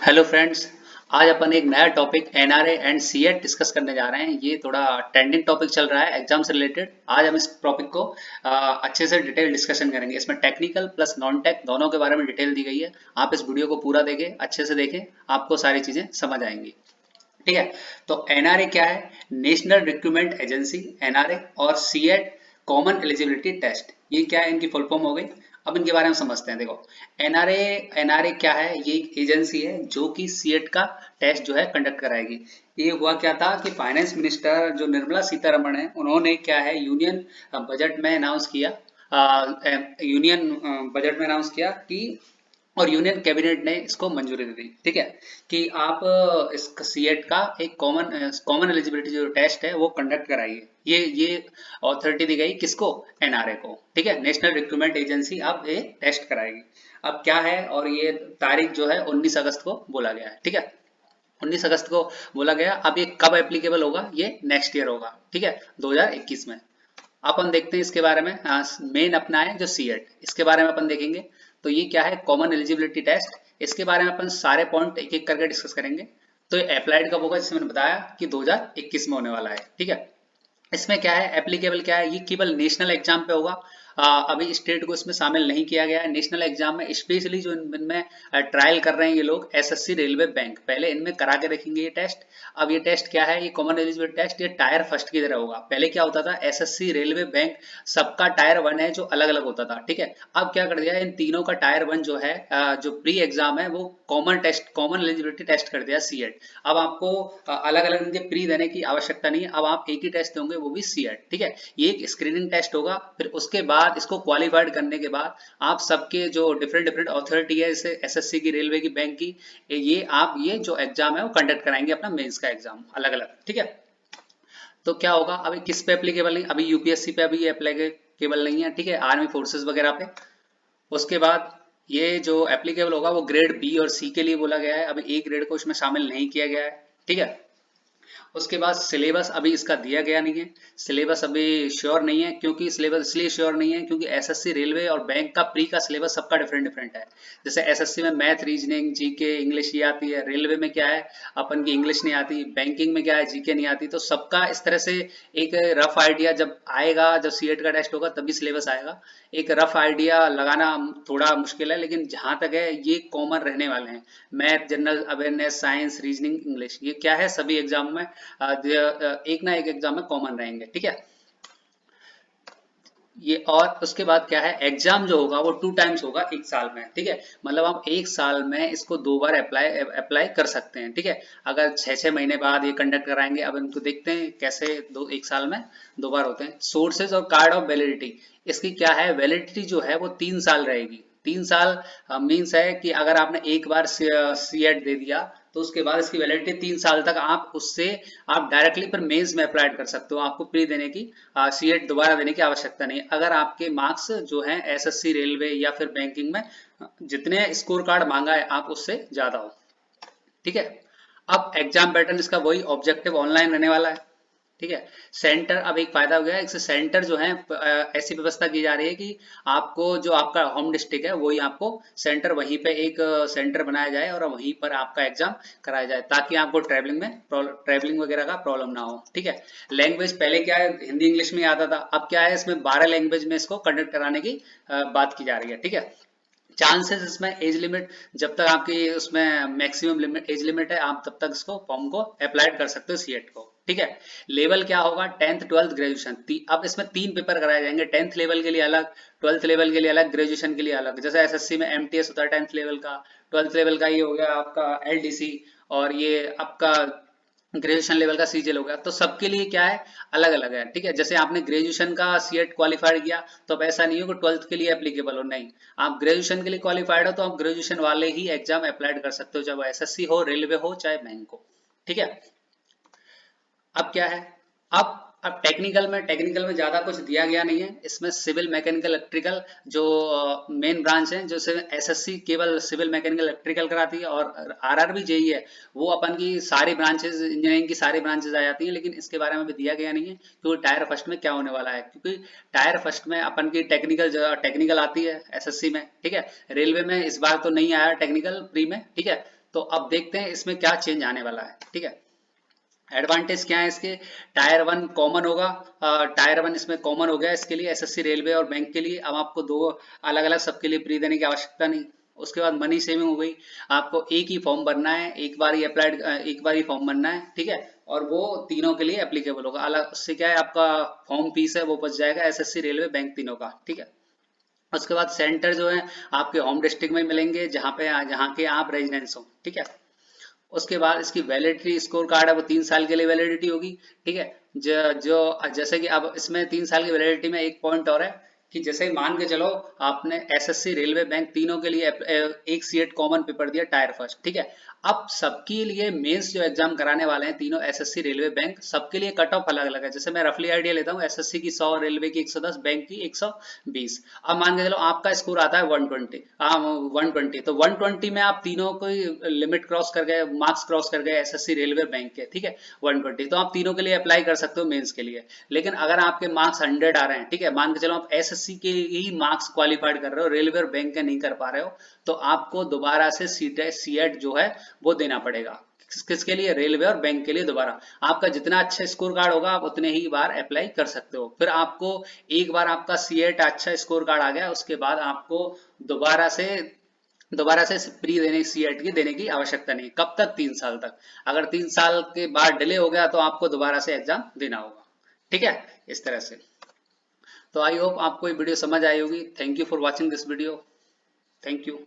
Hello friends. आज अपन एक नया topic NRA and CEAT discuss करने जा रहे हैं। ये थोड़ा ट्रेंडिंग टॉपिक चल रहा है एग्जाम से रिलेटेड। आज हम इस टॉपिक को अच्छे से डिटेल डिस्कशन करेंगे। इसमें टेक्निकल प्लस नॉन टेक दोनों के बारे में डिटेल दी गई है। आप इस वीडियो को पूरा देखें, अच्छे से देखें, आपको सारी चीजें समझ आएंगी। ठीक है। तो एनआरए क्या है? नेशनल रिक्रूटमेंट एजेंसी एनआरए, और सीएट कॉमन एलिजिबिलिटी टेस्ट, ये क्या है? इनकी फुल फॉर्म हो गई। अब इनके बारे में समझते हैं। देखो, एनआरए एनआरए क्या है? ये एक एजेंसी है जो कि सीएट का टेस्ट जो है कंडक्ट कराएगी। ये हुआ क्या था कि फाइनेंस मिनिस्टर जो निर्मला सीतारमण है, उन्होंने क्या है यूनियन बजट में अनाउंस किया, यूनियन बजट में अनाउंस किया कि, और यूनियन कैबिनेट ने इसको मंजूरी दे दी। ठीक है, कि आप इस सीएट का एक कॉमन एलिजिबिलिटी जो टेस्ट है वो कंडक्ट कराइए। ये अथॉरिटी दी गई किसको? एनआरए को। ठीक है, नेशनल रिक्रूटमेंट एजेंसी अब ये टेस्ट कराएगी। अब क्या है, और ये तारीख जो है 19 अगस्त को बोला गया है। ठीक है, 19 अगस्त को बोला गया। अब ये कब एप्लीकेबल होगा? ये नेक्स्ट ईयर होगा। ठीक है, 2021 में। अपन देखते हैं इसके बारे में। मेन अपना है जो सीएट, इसके बारे में अपन देखेंगे। तो ये क्या है? Common eligibility test. इसके बारे में अपन सारे पॉइंट एक एक करके डिस्कस करेंगे। तो ये अप्लाइड कब होगा? जैसे मैंने बताया कि 2021 में होने वाला है। ठीक है, इसमें क्या है, एप्लीकेबल क्या है? ये केवल नेशनल एग्जाम पे होगा। अभी स्टेट को इसमें शामिल नहीं किया गया है। नेशनल एग्जाम में स्पेशली जो इनमें ट्रायल कर रहे हैं ये लोग, एसएससी रेलवे बैंक, पहले इनमें करा के रखेंगे ये टेस्ट। अब ये टेस्ट क्या है? ये कॉमन एलिजिबिलिटी टेस्ट, ये टायर फर्स्ट की तरह होगा। पहले क्या होता था, एसएससी रेलवे बैंक सबका टायर वन है जो अलग अलग होता था। ठीक है, अब क्या कर दिया, इन तीनों का टायर वन जो है, जो प्री एग्जाम है, वो common test, common eligibility test कर दिया सीएट। अब आपको अलग अलग इनके प्री देने की आवश्यकता नहीं है। अब आप एक ही टेस्ट दोगे, वो भी सीएट। ठीक है, ये एक स्क्रीनिंग टेस्ट होगा। फिर उसके बाद इसको क्वालिफाइड करने के बाद आप सबके जो डिफरेंट डिफरेंट अथॉरिटी है, जैसे एसएससी की, रेलवे की, बैंक की, ये आप ये जो एग्जाम है वो कंडक्ट कराएंगे, अपना मेंस का एग्जाम अलग अलग। ठीक है, तो क्या होगा, अभी किस पे एप्लीकेबल नहीं, अभी यूपीएससी पे अभी ये एप्लीकेबल नहीं है। ठीक है, आर्मी फोर्सेस वगैरह पे। उसके बाद ये जो एप्लीकेबल होगा वो ग्रेड बी और सी के लिए बोला गया है। अभी ए ग्रेड को इसमें शामिल नहीं किया गया है। ठीक है, उसके बाद सिलेबस अभी इसका दिया गया नहीं है। सिलेबस अभी श्योर नहीं है। क्योंकि सिलेबस इसलिए श्योर नहीं है क्योंकि एसएससी रेलवे और बैंक का प्री का सिलेबस सबका डिफरेंट डिफरेंट है। जैसे एसएससी में मैथ, रीजनिंग, जीके, इंग्लिश ये आती है। रेलवे में क्या है, अपन की इंग्लिश नहीं आती। बैंकिंग में क्या है, जीके नहीं आती। तो सबका इस तरह से एक रफ आइडिया जब आएगा, जब सीएट का टेस्ट होगा तभी सिलेबस आएगा। एक रफ आइडिया लगाना थोड़ा मुश्किल है, लेकिन जहां तक है ये कॉमन रहने वाले हैं। Math, general awareness, science, reasoning, English, ये क्या है, सभी एग्जाम में एक ना एक एग्जाम में कॉमन रहेंगे। ठीक है, ये। और उसके बाद क्या है, एग्जाम जो होगा वो 2 टाइम्स होगा एक साल में। ठीक है, मतलब आप एक साल में इसको 2 बार अप्लाई अप्लाई कर सकते हैं। ठीक है, अगर 6-6 महीने बाद ये कंडक्ट कराएंगे। अब इनको देखते हैं कैसे दो एक साल में 2 बार होते हैं। सोर्सेज और कार्ड ऑफ वैलिडिटी, इसकी क्या है, वैलिडिटी जो है वो 3 साल रहेगी। 3 साल मीन्स है कि अगर आपने एक बार सीएट दे दिया तो उसके बाद इसकी वैलिडिटी 3 साल तक, आप उससे आप डायरेक्टली पर मेंस में अप्लाई कर सकते हो। आपको प्री देने की, सीएट दोबारा देने की आवश्यकता नहीं है। अगर आपके मार्क्स जो हैं एसएससी रेलवे या फिर बैंकिंग में जितने स्कोर कार्ड मांगा है आप उससे ज्यादा हो। ठीक है, अब एग्जाम पैटर्न इसका वही ऑब्जेक्टिव ऑनलाइन रहने वाला है। ठीक है, सेंटर, अब एक फायदा हो गया है, इससे सेंटर जो है ऐसी व्यवस्था की जा रही है कि आपको जो आपका होम डिस्ट्रिक्ट है वही आपको सेंटर, वहीं पे एक सेंटर बनाया जाए और वहीं पर आपका एग्जाम कराया जाए, ताकि आपको ट्रैवलिंग वगैरह का प्रॉब्लम ना हो। ठीक है, लैंग्वेज पहले क्या है, हिंदी इंग्लिश में आता था। अब क्या है, इसमें 12 लैंग्वेज में इसको कंडक्ट कराने की बात की जा रही है। ठीक है, चांसेस इसमें एज लिमिट, जब तक आपकी उसमें मैक्सिमम लिमिट एज लिमिट है, आप तब तक इसको फॉर्म को अप्लाई कर सकते हो सीएट को। ठीक है, लेवल क्या होगा, 10th 12th ग्रेजुएशन। अब इसमें 3 पेपर कराए जाएंगे, 10th लेवल के लिए अलग, 12th लेवल के लिए अलग, ग्रेजुएशन के लिए अलग। जैसे एसएससी में एमटीएस होता है 10th लेवल का, 12th लेवल का ये हो गया आपका एलडीसी, और ये आपका ग्रेजुएशन लेवल का सीजीएल हो गया। तो सबके लिए क्या है, अलग अलग है। ठीक है, जैसे आपने ग्रेजुएशन का सीएट क्वालिफाइड किया तो अब ऐसा नहीं हो कि 12th के लिए एप्लीकेबल हो, नहीं। आप ग्रेजुएशन के लिए क्वालिफाइड हो तो आप ग्रेजुएशन वाले ही एग्जाम अप्लाई कर सकते हो, चाहे वो एसएससी हो, रेलवे हो, चाहे बैंक हो। ठीक है, अब क्या है, अब टेक्निकल में ज्यादा कुछ दिया गया नहीं है। इसमें सिविल, मैकेनिकल, इलेक्ट्रिकल जो मेन ब्रांच है, जो एसएससी केवल सिविल, मैकेनिकल, इलेक्ट्रिकल कराती है, और आरआरबी जेई है वो अपन की सारी ब्रांचेस, इंजीनियरिंग की सारी ब्रांचेस आ जाती हैं। लेकिन इसके बारे में भी दिया गया नहीं है क्योंकि टायर फर्स्ट में क्या होने वाला है, क्योंकि टायर फर्स्ट में अपन की टेक्निकल आती है एसएससी में। ठीक है, रेलवे में इस बार तो नहीं आया टेक्निकल प्री में। ठीक है, तो अब देखते हैं इसमें क्या चेंज आने वाला है। ठीक है, एडवांटेज क्या है इसके, टायर 1 कॉमन होगा, टायर 1 इसमें कॉमन हो गया इसके लिए, एसएससी रेलवे और बैंक के लिए। अब आपको दो अलग अलग सबके लिए प्री देने की आवश्यकता नहीं। उसके बाद मनी सेविंग हो गई, आपको एक ही फॉर्म भरना है, एक बार ही अप्लाइड, एक बार ही फॉर्म भरना है। ठीक है, और वो तीनों के लिए एप्लीकेबल होगा। अलग उससे क्या है, आपका फॉर्म फीस है वो बच जाएगा, एसएससी रेलवे बैंक तीनों का। ठीक है, उसके बाद सेंटर जो है आपके होम डिस्ट्रिक्ट में मिलेंगे, जहाँ के आप रेजिडेंस हो। ठीक है, उसके बाद इसकी वैलिडिटी, स्कोर कार्ड है वो 3 साल के लिए वैलिडिटी होगी। ठीक है, जैसे कि अब इसमें 3 साल की वैलिडिटी में एक पॉइंट और है कि जैसे मान के चलो आपने एसएससी रेलवे बैंक तीनों के लिए एक सीएट कॉमन पेपर दिया टायर फर्स्ट। ठीक है, अब सबके लिए मेंस जो एग्जाम कराने वाले हैं तीनों एसएससी रेलवे बैंक, सबके लिए कट ऑफ अलग अलग है। जैसे मैं रफली आइडिया लेता हूँ, एसएससी की 100, रेलवे की 110, बैंक की 120। अब मान के चलो आपका स्कोर आता है 120, 120, तो 120 में आप तीनों को लिमिट क्रॉस कर गए, मार्क्स क्रॉस कर गए एसएससी रेलवे बैंक के। ठीक है, 120, तो आप तीनों के लिए अप्लाई कर सकते हो मेंस के लिए। लेकिन अगर आपके मार्क्स 100 आ रहे हैं, ठीक है, मान के चलो आप एसएससी के ही मार्क्स क्वालिफाइड कर रहे हो, रेलवे और बैंक के नहीं कर पा रहे हो, तो आपको दोबारा से सीएट जो है वो देना पड़ेगा। किसके लिए, रेलवे और बैंक के लिए दोबारा। आपका जितना अच्छा स्कोर कार्ड होगा आप उतने ही बार अप्लाई कर सकते हो। फिर आपको एक बार आपका सीएट अच्छा स्कोर कार्ड आ गया, उसके बाद आपको दोबारा से प्री देने, सीएट की देने की आवश्यकता नहीं। कब तक, 3 साल तक। अगर 3 साल के बाद डिले हो गया तो आपको दोबारा से एग्जाम देना होगा। ठीक है, इस तरह से। तो आई होप आपको ये वीडियो समझ आई होगी। Thank you for watching this video. Thank you.